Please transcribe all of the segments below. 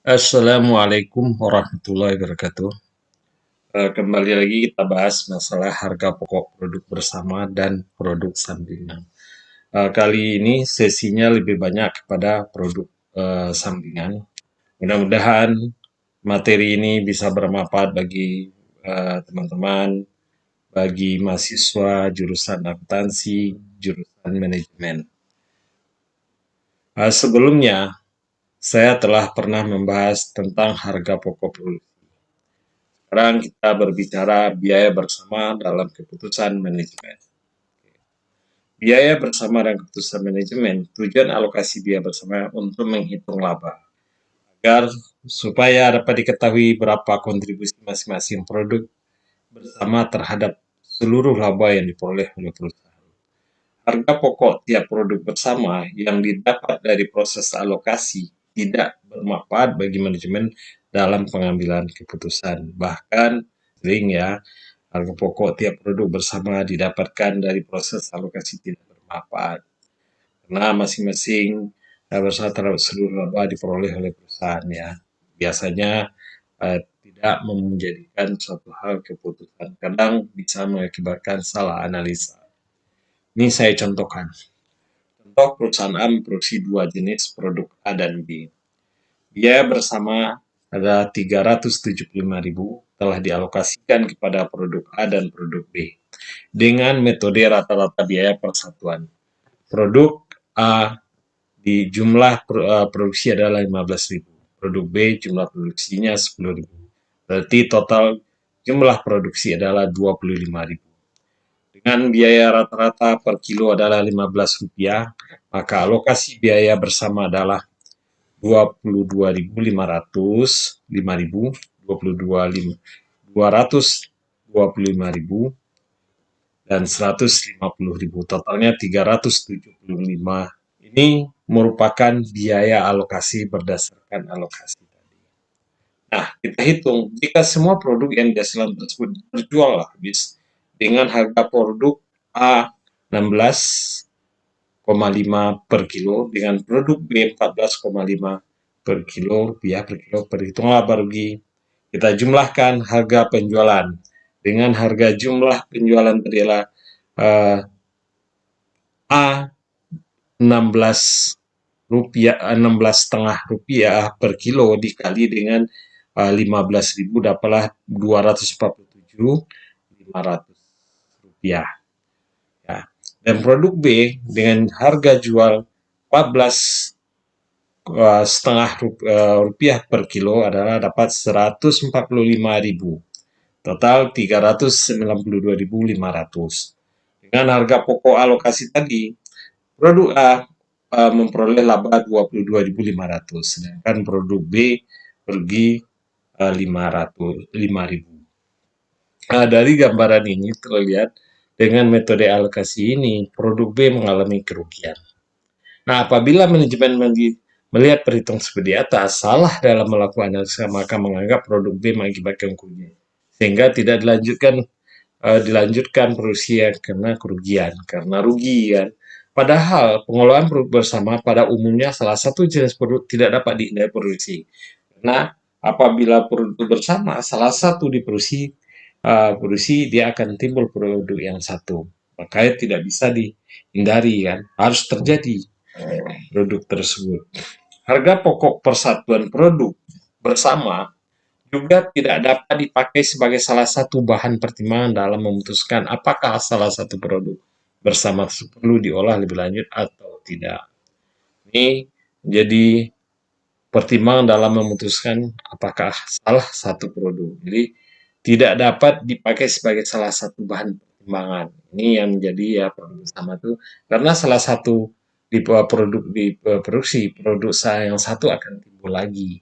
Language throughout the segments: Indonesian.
Assalamualaikum warahmatullahi wabarakatuh. Kembali lagi kita bahas masalah harga pokok produk bersama dan produk sampingan. Kali ini sesinya lebih banyak kepada produk sampingan. Mudah-mudahan materi ini bisa bermanfaat bagi teman-teman, bagi mahasiswa jurusan akuntansi, jurusan manajemen. Sebelumnya, saya telah pernah membahas tentang harga pokok produk. Sekarang kita berbicara biaya bersama dalam keputusan manajemen. Biaya bersama dan keputusan manajemen, tujuan alokasi biaya bersama untuk menghitung laba, agar supaya dapat diketahui berapa kontribusi masing-masing produk bersama terhadap seluruh laba yang diperoleh oleh perusahaan. Harga pokok tiap produk bersama yang didapat dari proses alokasi tidak bermanfaat bagi manajemen dalam pengambilan keputusan. Bahkan sering ya, harga pokok tiap produk bersama didapatkan dari proses alokasi tidak bermanfaat. Karena masing-masing bersama terhadap seluruh laba diperoleh oleh perusahaan ya. Biasanya tidak menjadikan suatu hal keputusan. Kadang bisa mengakibatkan salah analisa. Ini saya contohkan. Contoh perusahaan A memproduksi dua jenis produk A dan B. Biaya bersama ada 375.000 telah dialokasikan kepada produk A dan produk B dengan metode rata-rata biaya persatuan. Produk A di jumlah produksi adalah 15.000, produk B jumlah produksinya 10.000. Berarti total jumlah produksi adalah 25.000. Dengan biaya rata-rata per kilo adalah Rp15, maka alokasi biaya bersama adalah 22.500, 5.000, 225.000 dan 150.000. Totalnya 375. Ini merupakan biaya alokasi berdasarkan alokasi tadi. Nah, kita hitung jika semua produk yang dihasilkan tersebut terjual habis dengan harga produk A 16,5 per kilo dengan produk B 14,5 per kilo rupiah per kilo, perhitung laba rugi. Kita jumlahkan harga penjualan dengan harga jumlah penjualan adalah A 16 rupiah, 16,5 rupiah per kilo dikali dengan 15.000 dapatlah 247.500 rupiah. Ya. Dan produk B dengan harga jual 14 setengah rupiah per kilo adalah dapat 145.000. Total 392.500. Dengan harga pokok alokasi tadi, produk A memperoleh laba 22.500, sedangkan produk B pergi 5.000. Dari gambaran ini terlihat dengan metode alokasi ini, produk B mengalami kerugian. Nah, apabila manajemen melihat perhitungan seperti di atas, salah dalam melakukan analisa, maka menganggap produk B mengakibatkan kerugian. Sehingga tidak dilanjutkan produksi karena kerugian, karena rugi kan. Padahal pengelolaan produk bersama pada umumnya salah satu jenis produk tidak dapat dihindari produksi. Karena apabila produk bersama salah satu produksi dia akan timbul produk yang satu. Makanya tidak bisa dihindari kan, harus terjadi produk tersebut. Harga pokok persatuan produk bersama juga tidak dapat dipakai sebagai salah satu bahan pertimbangan dalam memutuskan apakah salah satu produk bersama perlu diolah lebih lanjut atau tidak. Ini menjadi pertimbangan dalam memutuskan apakah salah satu produk. Jadi tidak dapat dipakai sebagai salah satu bahan pertimbangan. Ini yang menjadi ya produk bersama itu karena salah satu diproduksi produk yang satu akan timbul lagi,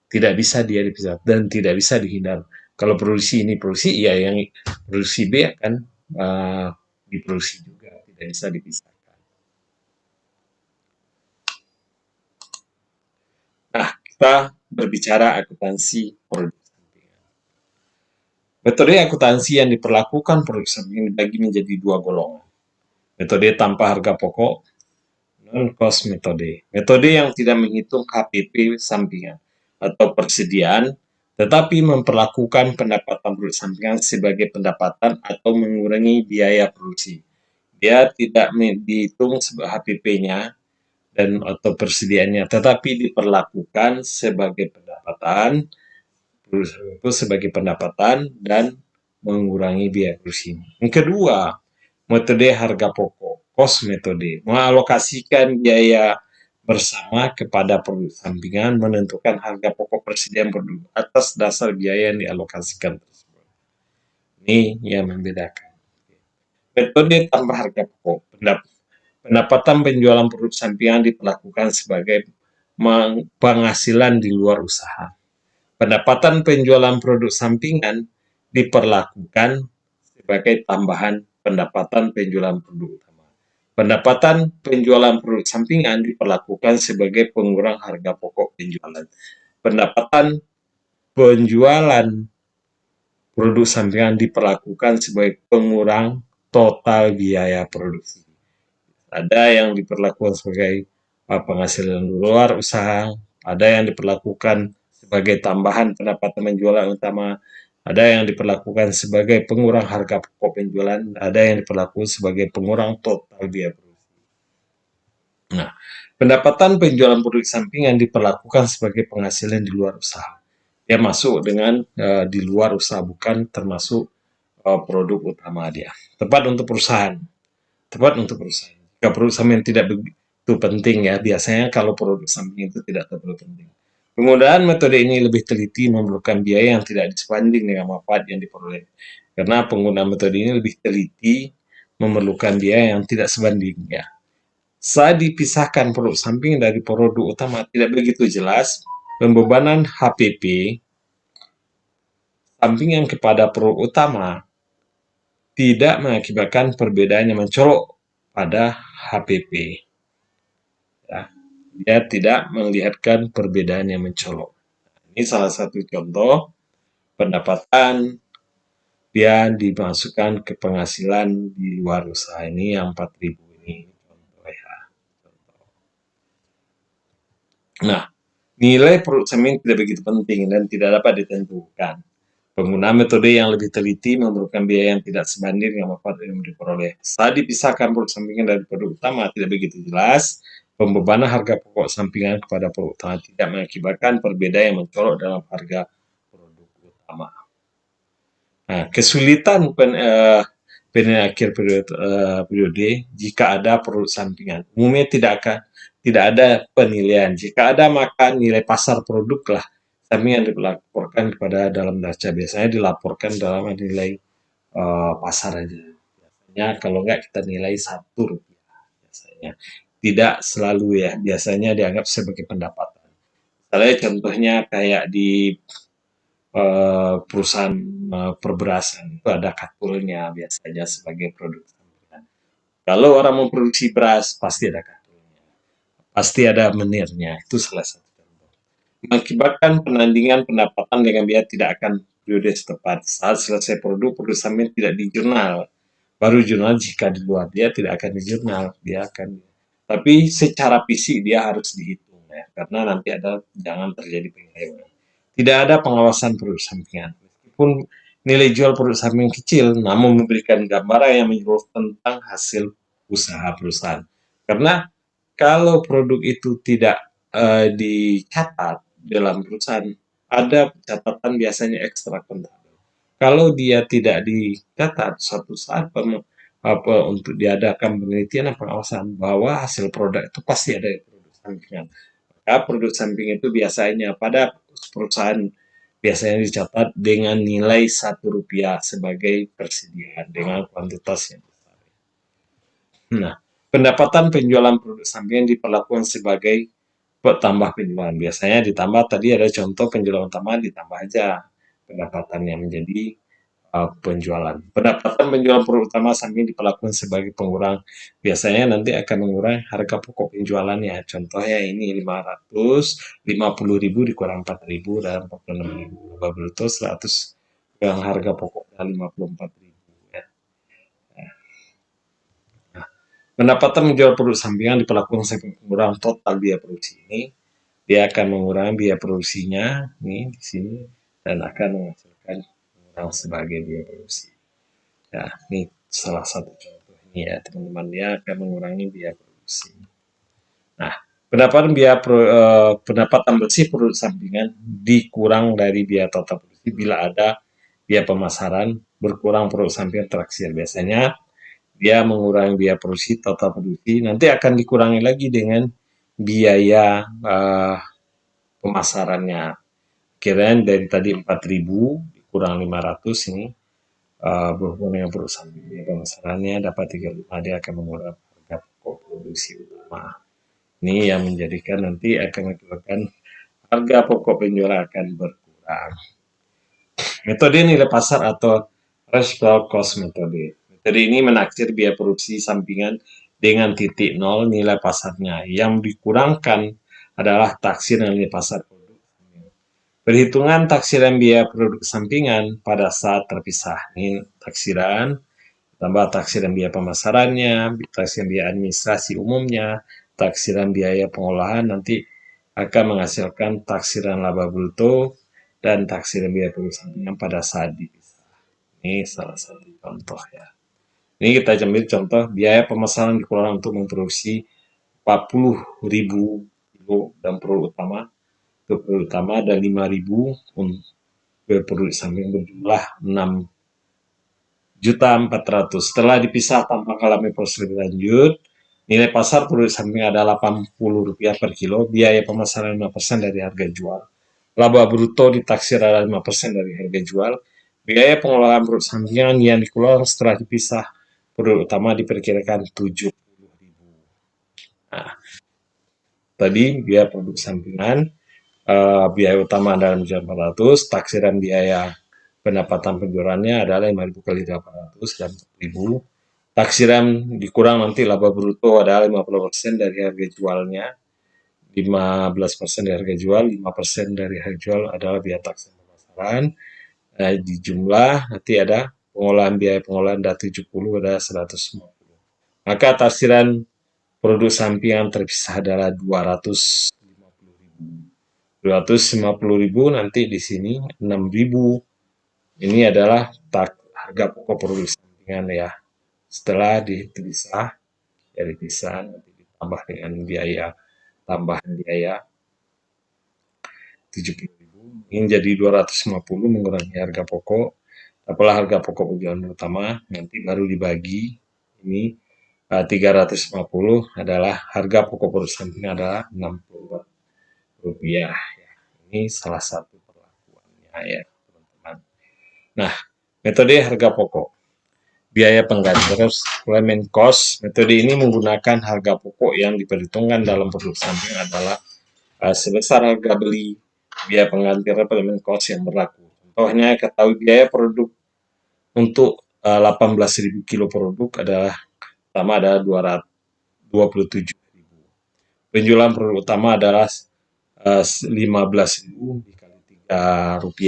tidak bisa dia dipisah dan tidak bisa dihindar. Kalau produksi ini produksi, ya yang produksi B akan diproduksi juga, tidak bisa dipisahkan. Nah, kita berbicara akuntansi produk. Metode akuntansi yang diperlakukan produk sampingan dibagi menjadi dua golongan. Metode tanpa harga pokok, non-cost metode. Metode yang tidak menghitung HPP sampingan. atau persediaan, tetapi memperlakukan pendapatan produk sampingan sebagai pendapatan atau mengurangi biaya produksi. Dia tidak dihitung sebagai HPP-nya dan atau persediaannya, tetapi diperlakukan sebagai pendapatan, itu sebagai pendapatan dan mengurangi biaya produksi. Yang kedua, metode harga pokok, cost metode, mengalokasikan biaya bersama kepada produk sampingan, menentukan harga pokok persediaan produk atas dasar biaya yang dialokasikan tersebut. Ini yang membedakan. Metode tambah harga pokok, pendapatan penjualan produk sampingan diperlakukan sebagai penghasilan di luar usaha. Pendapatan penjualan produk sampingan diperlakukan sebagai tambahan pendapatan penjualan produk utama. Pendapatan penjualan produk sampingan diperlakukan sebagai pengurang harga pokok penjualan. Pendapatan penjualan produk sampingan diperlakukan sebagai pengurang total biaya produksi. Ada yang diperlakukan sebagai penghasilan luar usaha, ada yang diperlakukan sebagai tambahan pendapatan penjualan utama, ada yang diperlakukan sebagai pengurang harga pokok penjualan, ada yang diperlakukan sebagai pengurang total biaya produksi. Nah, pendapatan penjualan produk sampingan diperlakukan sebagai penghasilan di luar usaha. Dia masuk dengan di luar usaha, bukan termasuk produk utama dia. Tepat untuk perusahaan. Jika produk sampingan tidak begitu penting ya, biasanya kalau produk sampingan itu tidak terlalu penting. Penggunaan metode ini lebih teliti, memerlukan biaya yang tidak sebanding dengan manfaat yang diperoleh. Karena penggunaan metode ini lebih teliti, memerlukan biaya yang tidak sebanding ya. Saat dipisahkan produk samping dari produk utama tidak begitu jelas, pembebanan HPP sampingan kepada produk utama tidak mengakibatkan perbedaan yang mencolok pada HPP. Ya, dia tidak melihatkan perbedaan yang mencolok. Ini salah satu contoh pendapatan dia dimasukkan ke penghasilan di luar usaha ini yang 4.000 ini. Contoh ya. Nah, nilai produk sampingan tidak begitu penting dan tidak dapat ditentukan. Penggunaan metode yang lebih teliti memerlukan biaya yang tidak sebanding dengan manfaat yang diperoleh. Saat dipisahkan produk sampingan dari produk utama tidak begitu jelas, pembebanan harga pokok sampingan kepada produk utama tidak mengakibatkan perbedaan yang mencolok dalam harga produk utama. Nah, kesulitan akhir periode jika ada produk sampingan. Umumnya tidak ada penilaian. Jika ada, maka nilai pasar produk lah sampingan dilaporkan kepada dalam neraca. Biasanya dilaporkan dalam nilai pasar aja. Biasanya kalau enggak kita nilai Rp1 biasanya. Tidak selalu ya, biasanya dianggap sebagai pendapatan. Misalnya contohnya kayak di perusahaan perberasan itu ada katulnya biasanya sebagai produk sampingan. Kalau orang memproduksi beras pasti ada katulnya, pasti ada menirnya. Itu salah satu contoh. Mengakibatkan penandingan pendapatan dengan biaya tidak akan periode setepat. Saat selesai produk sampingan tidak di jurnal. Baru jurnal jika di luar dia tidak akan di jurnal, dia akan. Tapi secara fisik dia harus dihitung ya, karena nanti ada jangan terjadi penyelewengan. Tidak ada pengawasan produk sampingan. Meskipun nilai jual produk sampingan kecil, namun memberikan gambaran yang menyeluruh tentang hasil usaha perusahaan. Karena kalau produk itu tidak dicatat dalam perusahaan, ada catatan biasanya ekstra kontabel. Kalau dia tidak dicatat, suatu saat untuk diadakan penelitian dan pengawasan bahwa hasil produk itu pasti ada produk sampingan. Maka produk samping itu biasanya pada perusahaan biasanya dicatat dengan nilai Rp1 sebagai persediaan dengan kuantitas yang besar. Nah, pendapatan penjualan produk sampingan diperlakukan sebagai tambah penjualan. Biasanya ditambah tadi ada contoh penjualan utama ditambah aja pendapatannya menjadi penjualan. Pendapatan penjualan produk utama sampingan diperlakukan sebagai pengurang. Biasanya nanti akan mengurangi harga pokok penjualannya. Contohnya ini 550.000 dikurang 4.000 dan 46.000. Bruto 100 yang harga pokoknya 54.000 ya. Nah, pendapatan menjual produk sampingan diperlakukan sebagai pengurang total biaya produksi ini. dia akan mengurangi biaya produksinya nih di sini dan akan menghasilkan uang sebagai biaya produksi. Ya, ini salah satu contoh ini ya teman-teman, dia akan mengurangi biaya produksi. Nah, pendapatan bersih produk sampingan dikurang dari biaya total produksi bila ada biaya pemasaran berkurang produk sampingan terakhir. Biasanya dia mengurangi biaya produksi total produksi, nanti akan dikurangi lagi dengan biaya pemasarannya. Kirain dari tadi 4.000 dikurang 500 ini berhubungan dengan produk sampingan. Biaya pemasarannya dapat 35, dia akan mengurangi harga pokok produksi utama. Ini yang menjadikan nanti akan menyebabkan harga pokok penjualan akan berkurang. Metode nilai pasar atau residual cost metode. Metode ini menaksir biaya produksi sampingan dengan titik nol nilai pasarnya. Yang dikurangkan adalah taksiran nilai pasar produk. Perhitungan taksiran biaya produk sampingan pada saat terpisah. Ini taksiran, tambah taksiran biaya pemasarannya, taksiran biaya administrasi umumnya, taksiran biaya pengolahan nanti akan menghasilkan taksiran laba bruto dan taksiran biaya produk sampingan pada saat dipisah. Ini salah satu contoh ya. Ini kita ambil contoh biaya pemasaran dikeluarkan untuk memproduksi 40.000 kilo dan produk utama dan 5.000 produk sampingan berjumlah 6.400.000. Setelah dipisah tanpa mengalami proses lebih lanjut, nilai pasar produk sampingan adalah Rp80 per kilo, biaya pemasaran 5% dari harga jual. Laba bruto ditaksir adalah 5% dari harga jual. Biaya pengolahan produk sampingan yang dikeluarkan setelah dipisah produk utama diperkirakan 70.000. Nah, tadi biaya produk sampingan, biaya utama adalah 400, taksiran biaya pendapatan penjualannya adalah 5.000 kali 800 dan 1.000. Taksiran dikurang nanti laba bruto adalah 50% dari harga jualnya, 15% dari harga jual, 5% dari harga jual adalah biaya taksiran pemasaran. Di jumlah nanti ada pengolahan biaya pengolahan ada 70 ada 150. Maka taksiran produk sampingan terpisah adalah 250.000. Nanti di sini 6.000. Ini adalah harga pokok produk sampingan ya. Setelah dipisah, nanti ditambah dengan biaya tambahan biaya 70.000. Ini jadi 250 mengurangi harga pokok. Apalah harga pokok penjualan utama, nanti baru dibagi ini 350 adalah harga pokok produk sampingan adalah Rp60. Ini salah satu perlakuannya ya teman-teman. Nah, metode harga pokok. Biaya pengganti supplement cost. Metode ini menggunakan harga pokok yang diperhitungkan dalam produk sampingan adalah sebesar harga beli, biaya pengganti supplement cost yang berlaku. Contohnya ketahui biaya produk untuk 18.000 kilo produk adalah pertama adalah 227.000. Penjualan produk utama adalah 15.000 dikali Rp3,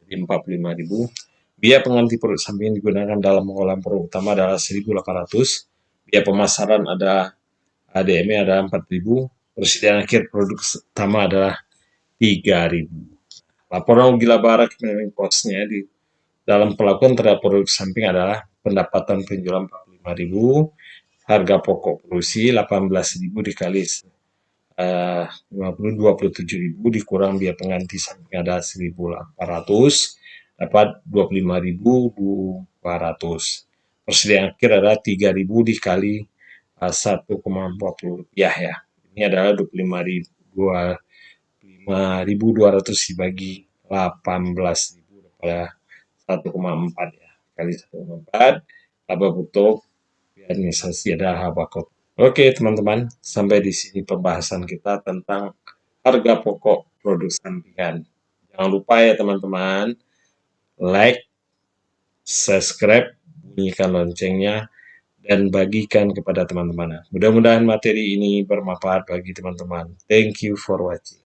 jadi 45.000. Biaya pengganti produk sampingan digunakan dalam pengolahan produk utama adalah 1.800. Biaya pemasaran ada ADM ada 4.000. Persediaan akhir produk utama adalah 3.000. Laporan rugi laba accumulating cost-nya di dalam pelakuan terhadap produk samping adalah pendapatan penjualan 45.000, harga pokok produksi 18.000 dikali 27.000 dikurang biaya pengganti samping ada 1.800 dapat 25.200. Persediaan akhir adalah 3.000 dikali 1,40 rupiah ya. Ini adalah 25.200 dibagi 18.000 pada 1,4 ya. Kali 1,4 laba bruto administrasi adalah laba kotor. Oke teman-teman, sampai di sini pembahasan kita tentang harga pokok produk sampingan. Jangan lupa ya teman-teman, like, subscribe, bunyikan loncengnya, dan bagikan kepada teman-teman. Mudah-mudahan materi ini bermanfaat bagi teman-teman. Thank you for watching.